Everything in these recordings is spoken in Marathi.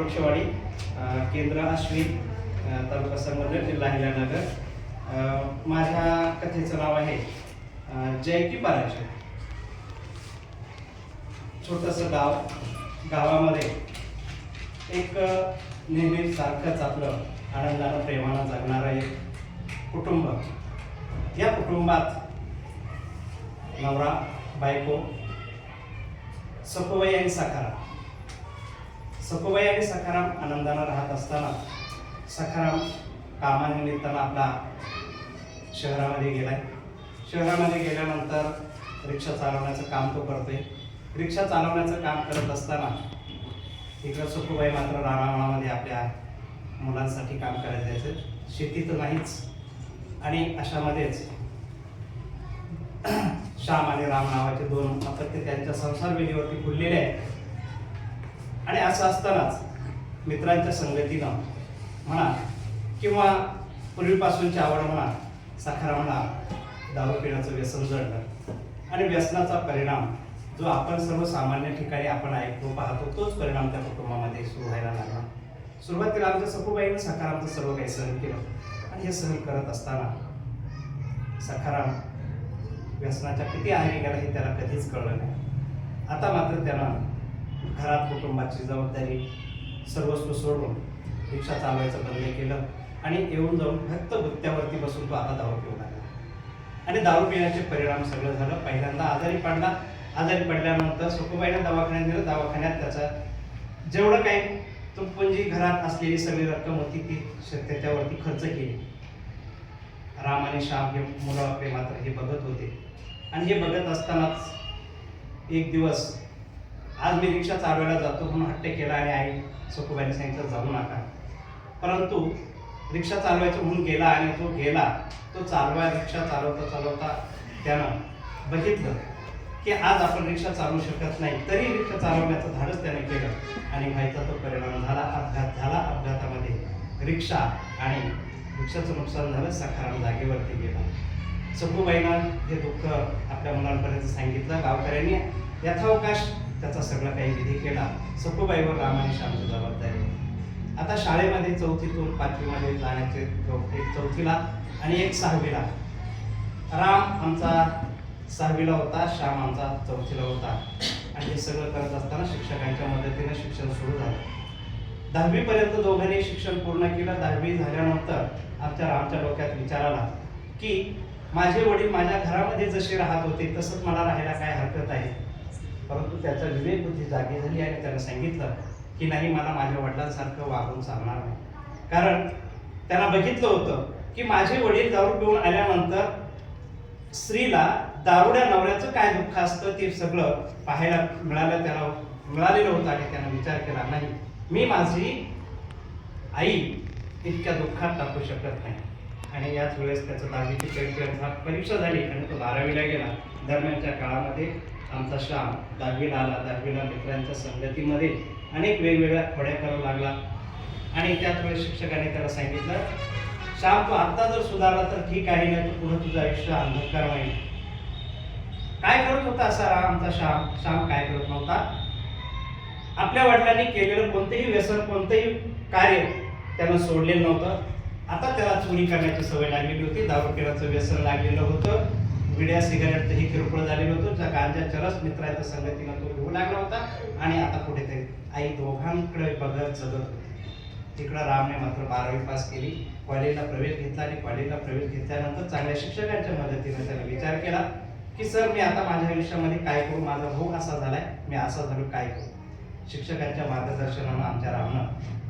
वृक्षवाडी, केंद्र अश्विन, तालुका संगमनेर, जिल्हा अहिल्यानगर। माझ्या कथेचं नाव आहे जय की पराजय। छोटंसं गाव, गावामध्ये एक नेहमी सारखंच आपलं आनंदानं प्रेमानं जगणारं एक कुटुंब। या कुटुंबात नवरा, बायको, सखुबाई आणि सखाराम। सखुबाई आणि सखाराम आनंदानं राहत असताना सखाराम कामानिमित्तानं आपला शहरामध्ये गेलाय। शहरामध्ये गेल्यानंतर रिक्षा चालवण्याचं काम तो करतोय। रिक्षा चालवण्याचं काम करत असताना इकडं सखुबाई मात्र रानावनामध्ये आपल्या मुलांसाठी काम करायला जायचं, शेती तर नाहीच। आणि अशामध्येच श्याम आणि राम नावाचे दोन अपत्य त्यांच्या संसार वेलीवरती फुललेले आहेत। आणि असं असतानाच मित्रांच्या संगतीनं म्हणा किंवा पूर्वीपासूनची आवड म्हणा, सखारामला दारू पिण्याचं व्यसन जडलं। आणि व्यसनाचा परिणाम जो आपण सर्वसामान्य ठिकाणी आपण ऐकतो पाहतो, तोच परिणाम त्या कुटुंबामध्ये सुरू व्हायला लागला। सुरुवातीला आमच्या सखुबाईनं सखारामचं सर्व काही सहन केलं। आणि हे सहन करत असताना सखाराम व्यसनाच्या किती आहारी गेला हे त्याला कधीच कळलं नाही। आता मात्र त्यानं घरात कुटुंबाची जबाबदारी सर्वस्व सोडून रिक्षा चालवायचं बंद केलं आणि येऊन जाऊन फक्त गुत्त्यावरती बसून तो आता दारू पिऊ लागला। आणि दारू पिण्याचे परिणाम सगळं झालं। पहिल्यांदा आजारी पडला। आजारी पडल्यानंतर सखुबाईनं दवाखान्यात नेलं। दवाखान्यात त्याचा जेवढं काही तुटपुंजी घरात असलेली सगळी रक्कम होती ती त्याच्यावरती खर्च केली। राम आणि श्याम हे मुलं आपले मात्र हे बघत होते। आणि हे बघत असतानाच एक दिवस आज मी रिक्षा चालवायला जातो म्हणून हट्ट केला आणि आई सखुबाईने सांगितलं जाऊ नका। परंतु रिक्षा चालवायचं म्हणून गेला आणि तो रिक्षा चालवता चालवता त्यानं बघितलं की आज आपण रिक्षा चालवू शकत नाही, तरी रिक्षा चालवण्याचं धाडस त्याने केलं आणि व्हायचा तो परिणाम झाला। अपघात झाला। अपघातामध्ये रिक्षा आणि रिक्षाचं नुकसान झालं। सखाराम जागेवरती गेला। सखुबाईनं हे दुःख आपल्या मुलांपर्यंत सांगितलं। गावकऱ्यांनी यथावकाश त्याचा सगळा काही विधी केला। सखुबाईवर राम आणि श्यामची जबाबदारी। आता शाळेमध्ये 4थीतून 5वीमध्ये जाण्याचे एक 4थीला आणि एक 6वीला। राम आमचा 6वीला होता, श्याम आमचा 4थीला होता। आणि हे सगळं करत असताना शिक्षकांच्या मदतीने शिक्षण सुरू झालं। 10वी पर्यंत दोघांनी शिक्षण पूर्ण केलं। 10वी झाल्यानंतर आमच्या रामच्या डोक्यात विचार आला की माझे वडील माझ्या घरामध्ये जसे राहत होते तसंच मला राहायला काय हरकत आहे। परंतु त्याचा विवेक बुद्धी जागी झाली आणि त्यानं सांगितलं की नाही, मला माझ्या वडिलांसारखं वागून चालणार नाही। कारण त्यानं बघितलं होतं की माझे वडील दारू पिऊन आल्यानंतर स्त्रीला दारुड्या नवऱ्याचं काय दुःख असतं ते सगळं पाहायला मिळालेलं होतं। आणि त्यानं विचार केला, नाही, मी माझी आई इतक्या दुःखात टाकू शकत नाही। आणि याच वेळेस त्याचं 10वीची परीक्षा झाली आणि तो 12वीला गेला। दरम्यानच्या काळामध्ये आमचा श्याम 10वीला आला। 10वीला मित्रांच्या संगतीमध्ये अनेक वेगवेगळ्या खोड्या करू लागला। आणि त्याच वेळेस शिक्षकांनी त्याला सांगितलं, श्याम, तू आता जर सुधारला तर ठीक आहे, नाही तर पुढे तुझं आयुष्य अंधकार होईल। काय करत होता असा आमचा श्याम? श्याम काय करत नव्हता, आपल्या वडिलांनी केलेलं कोणतेही व्यसन, कोणतेही कार्य त्यानं सोडलेलं नव्हतं। आता त्याला चोरी करण्याची सवय लागलेली होती, दारू पिण्याचं व्यसन लागलेलं होतं, विड्या सिगारेटचं ही किरकोळ झालेलं होतं, गांजा चरस मित्रांच्या संगतीनं तो घेऊ लागला होता। आणि आता कुठेतरी आई दोघांकडे बघत जगत होती। तिकडं रामने मात्र 12वी पास केली, कॉलेजला प्रवेश घेतला। आणि कॉलेजला प्रवेश घेतल्यानंतर चांगल्या शिक्षकांच्या मदतीने त्याने विचार केला की सर, मी आता माझ्या आयुष्यामध्ये काय करू, माझा भाऊ असा झालाय, मी असा झालो, काय करू। शिक्षकांच्या मार्गदर्शनानं आमच्या रामनं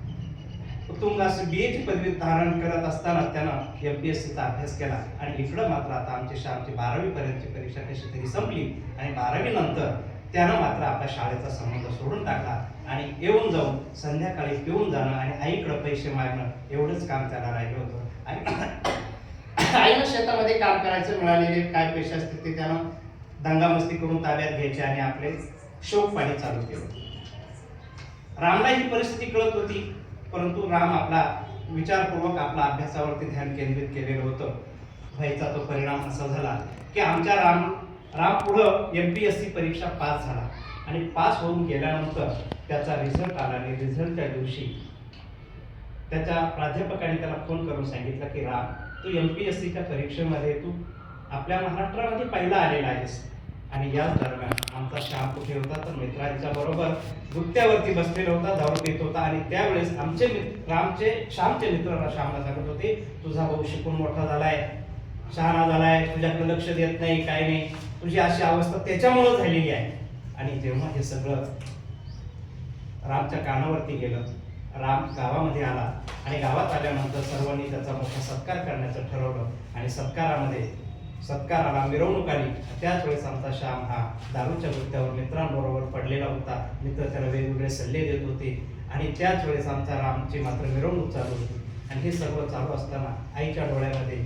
उत्तुंग अशी BAची पदवी धारण करत असताना त्यानं MPSCचा अभ्यास केला। आणि इकडं मात्र आता आमची श्यामची 12वी पर्यंतची परीक्षा कशी तरी संपली। आणि 12वी नंतर त्यानं मात्र आपल्या शाळेचा संबंध सोडून टाकला आणि येऊन जाऊन संध्याकाळी पिऊन जाणं आणि आईकडे पैसे मागणं एवढंच काम त्याला राहिलं होतं। आणि आईनं शेतामध्ये काम करायचं, मिळालेले काय पैसे असतील ते त्यानं दंगामस्ती करून ताब्यात घ्यायचे आणि आपले शौकपाणी चालू केलं। रामला ही परिस्थिती कळत होती, परंतु राम आपला विचारपूर्वक आपला अभ्यासावरती ध्यान केंद्रित केलेलं होतं। व्हायचा तो परिणाम असा झाला की आमच्या राम पुढं MPSC परीक्षा पास झाला। आणि पास होऊन गेल्यानंतर त्याचा रिझल्ट आला आणि रिझल्टच्या दिवशी त्याच्या प्राध्यापकाने त्याला फोन करून सांगितलं की राम, तू MPSCच्या परीक्षेमध्ये तू आपल्या महाराष्ट्रामध्ये पहिला आलेला आहेस. आणि याच दरम्यान आमचा श्याम कुठे होता तर मित्रांच्या बरोबर गुत्त्यावरती बसलेला होता, दारू पित होता. आणि त्यावेळेस आमचे श्यामचे मित्र श्यामला सांगत होते, तुझा भाऊ शिकून मोठा झालाय, शहाणा झालाय, तुझ्याकडे लक्ष देत नाही, काय नाही, तुझी अशी अवस्था त्याच्यामुळे झालेली आहे. आणि जेव्हा हे सगळं रामच्या कानावरती गेलं, राम गावामध्ये आला आणि गावात आल्यानंतर सर्वांनी त्याचा मोठा सत्कार करण्याचं ठरवलं. आणि सत्काराला मिरवणूक आली. त्याच वेळेस आमचा श्याम हा दारूच्या गुत्त्यावर मित्रांबरोबर पडलेला होता. मित्र त्याला वेगवेगळे सल्ले देत होते. आणि त्याच वेळेस आमचा रामची मात्र मिरवणूक चालू होती. आणि हे सर्व चालू असताना आईच्या डोळ्यामध्ये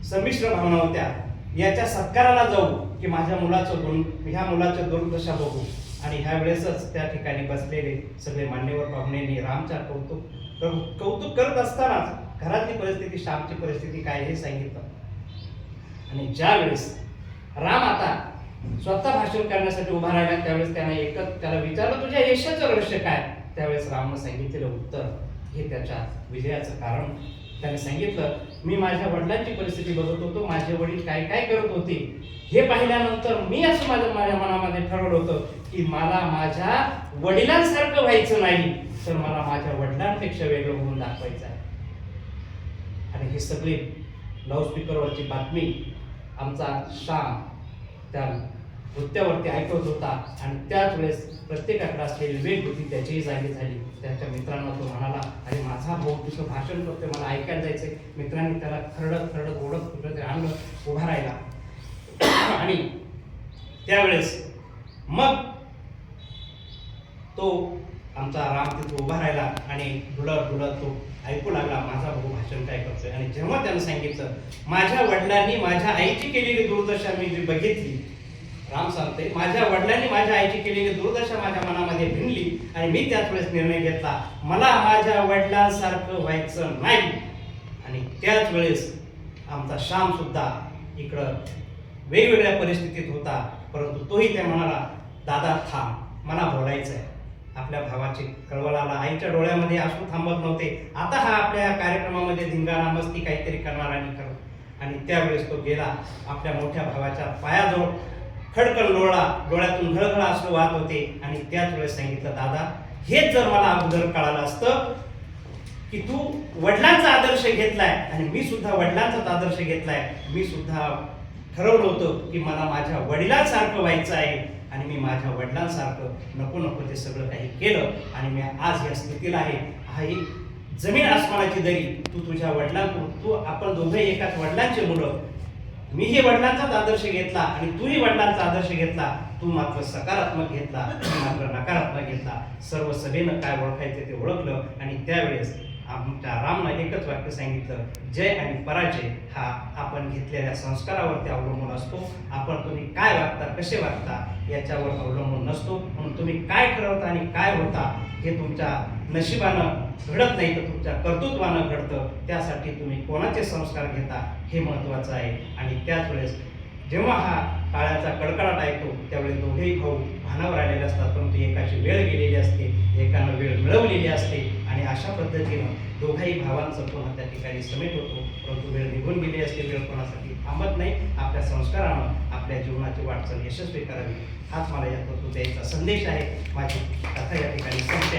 संमिश्र भावना होत्या. याच्या सत्काराला जाऊ की ह्या मुलाचं दुर्दशा बघू. आणि ह्या वेळेसच त्या ठिकाणी बसलेले सगळे मान्यवर पाहुण्यांनी रामच्या कौतुक करत असतानाच घरातली परिस्थिती, श्यामची परिस्थिती काय हे सांगितलं. आणि ज्या वेळेस राम आता स्वतः भाषण करण्यासाठी उभा राहिला त्यावेळेस त्याला विचारलं, तुझ्या यशाचं रहस्य काय. त्यावेळेस रामनं सांगितलेलं उत्तर हे त्याच्या विजयाचं कारण. त्याने सांगितलं, मी माझ्या वडिलांची परिस्थिती बघत होतो, माझे वडील काय काय करत होते हे पाहिल्यानंतर मी असं माझ्या मनामध्ये ठरवलं होतं की मला माझ्या वडिलांसारखं व्हायचं नाही, तर मला माझ्या वडिलांपेक्षा वेगळं होऊन दाखवायचं आहे. आणि हे सगळे लाऊडस्पीकरवरची बातमी आमचा श्याम त्या नृत्यावरती ऐकत होता. आणि त्याच वेळेस प्रत्येकाकडे असलेली वेगबुद्धी त्याचीही जागी झाली. त्याच्या मित्रांना तो म्हणाला, अरे माझा भाऊ तिथं भाषण करतोय, मला ऐकायला जायचंय. मित्रांनी त्याला खरडत ओढत कुठं ते आणलं, उभा राहिला. आणि त्यावेळेस मग तो आमचा राम तिथं उभा राहिला आणि डुलत तो ऐकू लागला माझा भाऊ भाषण काय करतोय. आणि जेव्हा त्यानं सांगितलं, माझ्या वडिलांनी माझ्या आईची केलेली दुर्दशा मी जी बघितली, राम सांगते, माझ्या वडिलांनी माझ्या आईची केलेली दुर्दशा माझ्या मनामध्ये भिनली. आणि मी त्याच वेळेस निर्णय घेतला, मला माझ्या वडिलांसारखं व्हायचं नाही. आणि त्याच वेळेस आमचा श्याम सुद्धा इकडं वेगवेगळ्या परिस्थितीत होता, परंतु तोही त्या म्हणाला, दादा थांब, मला बोलायचं आहे. आपल्या भावाची कळवळाला आईच्या डोळ्यामध्ये अश्रू थांबत नव्हते. आता हा आपल्या कार्यक्रमामध्ये धिंगाणा मस्ती काहीतरी करणार आणि त्यावेळेस तो गेला आपल्या मोठ्या भावाच्या पायाजवळ, खडकन डोळ्यातून घळघळ अश्रू वाहत होते. आणि त्याच वेळेस सांगितलं, दादा हेच जर मला अगोदर कळालं असतं की तू वडिलांचा आदर्श घेतलाय आणि मी सुद्धा वडिलांचाच आदर्श घेतलाय, मी सुद्धा ठरवलं होतं की मला माझ्या वडिलांसारखं व्हायचं आहे. आणि मी माझ्या वडिलांसारखं नको ते सगळं काही केलं आणि मी आज या स्थितीला आहे. हा एक जमीन आसमानाची दरी. तुझ्या तू आपण दोघे एकाच वडिलांचे मुलं. मीही वडिलांचाच आदर्श घेतला आणि तूही वडिलांचा आदर्श घेतला. तू मात्र सकारात्मक घेतला, मी मात्र नकारात्मक घेतला. सर्व सभेनं काय ओळखायचं ते ओळखलं. आणि त्यावेळेस आमच्या रामनं एकच वाक्य सांगितलं, जय आणि पराजय हा आपण घेतलेल्या संस्कारावरती अवलंबून असतो. तुम्ही काय वागता, कसे वागता याच्यावर अवलंबून नसतो. म्हणून तुम्ही काय ठरवता आणि काय होता हे तुमच्या नशिबानं घडत नाही, तर तुमच्या कर्तृत्वानं घडतं. त्यासाठी तुम्ही कोणाचे संस्कार घेता हे महत्त्वाचं आहे. आणि त्याच वेळेस जेव्हा हा टाळ्याचा कडकडाट ऐकतो त्यावेळी दोघेही भाऊ भानावर आलेले असतात, परंतु एकाची वेळ गेलेली असते, एकानं वेळ मिळवलेली असते. आणि अशा पद्धतीनं दोघाही भावांचं पुन्हा त्या ठिकाणी समेट होतो. परंतु वेळ निघून गेली असते, वेळ कोणासाठी थांबत नाही. आपल्या संस्कारानं आपल्या जीवनाची वाटचाल यशस्वी करावी हाच मला या द्यायचा संदेश आहे. माझी कथा या ठिकाणी संपते.